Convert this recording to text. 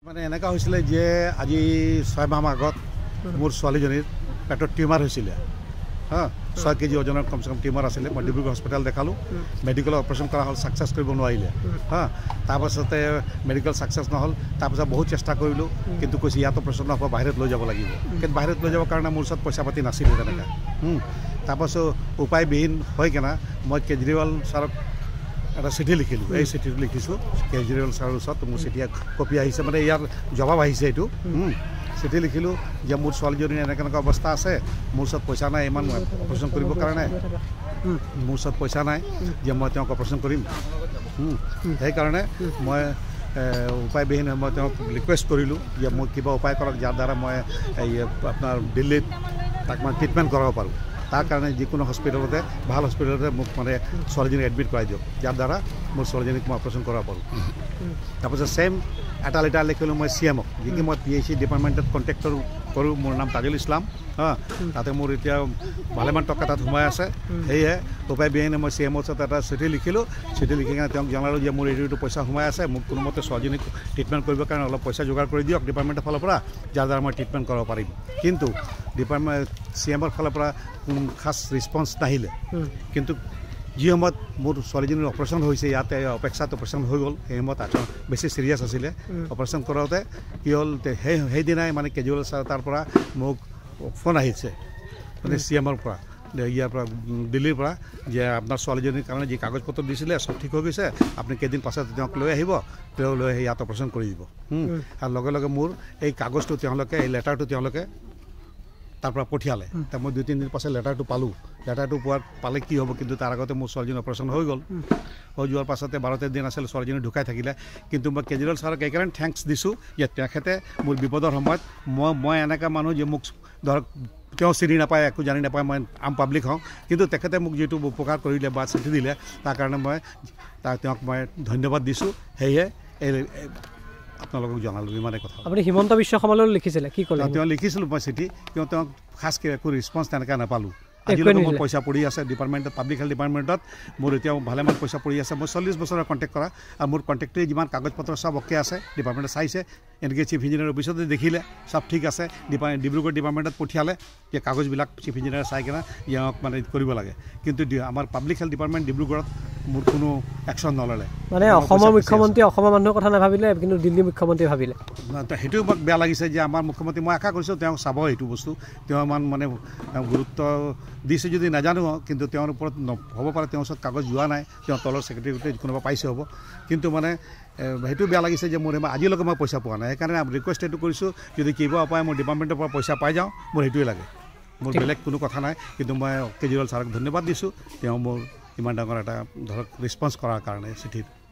মানে এনেকা হৈছিলে যে আজি 6 মাহ আগত মোৰ ছোৱালীজনীৰ পেটত টিউমাৰ হৈছিলে হা 6 কেজি ওজনৰ কমসে কম টিউমাৰ আছিলে মই ডিব্ৰুগড় হস্পিটেল দেখালোঁ মেডিকেল অপাৰেশ্যন কৰা হ'ল সাকসেছ কৰিব নোৱাৰিলে হা তাৰপাছতে মেডিকেল সাকসেছ নহ'ল তাৰপাছত বহুত চেষ্টা কৰিলোঁ কিন্তু কৈছে ইয়াত অপাৰেশ্যন নহ'ব বাহিৰত লৈ যাব লাগিব কিন্তু বাহিৰত লৈ যাবৰ কাৰণে মোৰ ওচৰত পইচা পাতি নাছিলে তেনেকৈ তাৰপাছত উপায়বিহীন হৈ কেনে মই কেজৰিৱাল ছাৰক এটা চিঠি লিখিলোঁ এই চিঠিটো লিখিছোঁ কেজৰিৱাল ছাৰৰ ওচৰত মোৰ চিঠি কপি আহিছে মানে ইয়াৰ জবাব আহিছে এইটো চিঠি লিখিলোঁ যে মোৰ ছোৱালীজনীৰ এনেকুৱা অৱস্থা আছে মোৰ ওচৰত পইচা নাই ইমান অপাৰেশ্যন কৰিবৰ কাৰণে মোৰ ওচৰত পইচা নাই যে মই তেওঁক অপাৰেশ্যন কৰিম সেইকাৰণে মই উপায়বিহীন মই তেওঁক ৰিকুৱেষ্ট কৰিলোঁ যে মোক কিবা উপায় কৰক যাৰ দ্বাৰা মই এই আপোনাৰ দিল্লীত তাক মই ট্ৰিটমেণ্ট কৰাব পাৰোঁ তাৰ কাৰণে যিকোনো হস্পিটেলতে ভাল হস্পিটেলতে মোক মানে ছোৱালীজনীক এডমিট কৰাই দিয়ক যাৰ দ্বাৰা মোৰ ছোৱালীজনীক মই অপাৰেশ্যন কৰাব পাৰোঁ তাৰপিছত ছেইম এটা লেটাৰ লিখিলোঁ মই CMক যিকি মই PHC ডিপাৰ্টমেণ্টত কণ্টেক্ট কৰোঁ মোৰ নাম তাজুল ইছলাম তাতে মোৰ এতিয়া ভালেমান টকা তাত সোমাই আছে সেয়ে উপায়বিহীনে মই CMৰ ওচৰত এটা চিঠি লিখিলোঁ চিঠি লিখি কিনে তেওঁক জনালোঁ যে মোৰ এইটো পইচা সোমাই আছে মোক কোনোমতে ছোৱালীজনীক ট্ৰিটমেণ্ট কৰিবৰ কাৰণে অলপ পইচা যোগাৰ কৰি দিয়ক ডিপাৰ্টমেণ্টৰ ফালৰ পৰা যাৰ দ্বাৰা মই ট্ৰিটমেণ্ট কৰাব পাৰিম কিন্তু CMৰ ফালৰ পৰা কোনো খাছ ৰেছপন্স নাহিলে কিন্তু যি সময়ত মোৰ ছোৱালীজনীৰ অপাৰেশ্যন হৈছে ইয়াতে অপেক্ষাত অপাৰেশ্যন হৈ গ'ল সেই সময়ত বেছি চিৰিয়াছ আছিলে অপাৰেশ্যন কৰাওঁতে কি হ'ল সেইদিনাই মানে কেজৰিৱাল ছাৰ তাৰ পৰা মোক ফোন আহিছে মানে CMৰ পৰা ইয়াৰ পৰা দিল্লীৰ পৰা যে আপোনাৰ ছোৱালীজনীৰ কাৰণে যি কাগজ পত্ৰ দিছিলে চব ঠিক হৈ গৈছে আপুনি কেইদিন পাছত তেওঁক লৈ আহিব তেওঁ লৈ আহি ইয়াত অপাৰেশ্যন কৰি দিব আৰু লগে লগে মোৰ এই কাগজটো তেওঁলোকে এই লেটাৰটো তেওঁলোকে তাৰ পৰা পঠিয়ালে তাৰ মই 2-3 দিন পাছত লেটাৰটো পালোঁ লেটাৰটো পালে কি হ'ব কিন্তু তাৰ আগতে মোৰ ছোৱালীজনী অপাৰেশ্যন হৈ গ'ল হৈ যোৱাৰ পাছতে 12 দিন আছিল ছোৱালীজনী ঢুকাই থাকিলে কিন্তু মই কেজৰিৱাল ছাৰক এইকাৰণে থেংকছ দিছোঁ যে তেখেতে মোৰ বিপদৰ সময়ত মই এনেকুৱা মানুহ যে মোক ধৰক তেওঁ চিনি নাপায় একো জানি নাপায় মই আম পাব্লিক হওঁ কিন্তু তেখেতে মোক যিটো উপকাৰ কৰিলে বা চিঠি দিলে তাৰ কাৰণে মই তেওঁক মই ধন্যবাদ দিছোঁ সেয়ে আপোনালোকক জনালোঁ ইমানে কথা আপুনি হিমন্ত বিশ্ব শৰ্মালৈ লিখিছিলে কি ক'লে তেওঁ লিখিছিলোঁ মই চিঠি কিন্তু তেওঁক খাছকৈ একো ৰেছপন্স তেনেকৈ নাপালোঁ আজিলৈকে মোৰ পইচা পৰি আছে ডিপাৰ্টমেণ্টত পাব্লিক হেল্থ ডিপাৰ্টমেণ্টত মোৰ এতিয়াও ভালেমান পইচা পৰি আছে মই 40 বছৰৰ কণ্টেক্ট কৰা আৰু মোৰ কণ্টেক্টে যিমান কাগজ পত্ৰ চব অ'কে আছে ডিপাৰ্টমেণ্টে চাইছে এনেকৈ চিফ ইঞ্জিনিয়াৰ অফিচতে দেখিলে চব ঠিক আছে ডিব্ৰুগড় ডিপাৰ্টমেণ্টত পঠিয়ালে যে কাগজবিলাক চিফ ইঞ্জিনিয়াৰে চাই কিনে ইয়াক মানে কৰিব লাগে কিন্তু আমাৰ পাব্লিক হেল্থ ডিপাৰ্টমেণ্ট ডিব্ৰুগড়ত মোৰ কোনো একশ্যন নল'লে মানে অসমৰ মুখ্যমন্ত্ৰী অসমৰ মানুহৰ কথা নাভাবিলে কিন্তু দিল্লী মুখ্যমন্ত্ৰী ভাবিলে সেইটো মোক বেয়া লাগিছে যে আমাৰ মুখ্যমন্ত্ৰী মই আশা কৰিছোঁ তেওঁ চাব এইটো বস্তু তেওঁ ইমান মানে গুৰুত্ব দিছে যদি নাজানো কিন্তু তেওঁৰ ওপৰত হ'ব পাৰে তেওঁৰ ওচৰত কাগজ যোৱা নাই তেওঁ তলৰ ছেক্ৰেটাৰী কোনোবা পাইছে হ'ব কিন্তু মানে সেইটো বেয়া লাগিছে যে মোৰ আজিলৈকে মই পইচা পোৱা নাই সেইকাৰণে ৰিকুৱেষ্ট এইটো কৰিছোঁ যদি কিবা উপায় মোৰ ডিপাৰ্টমেণ্টৰ পৰা পইচা পাই যাওঁ মোৰ সেইটোৱে লাগে মোৰ বেলেগ কোনো কথা নাই কিন্তু মই কেজৰিৱাল ছাৰক ধন্যবাদ দিছোঁ তেওঁ মোৰ ইমান ডাঙৰ এটা ধৰক ৰেছপন্স কৰাৰ কাৰণে চিঠিত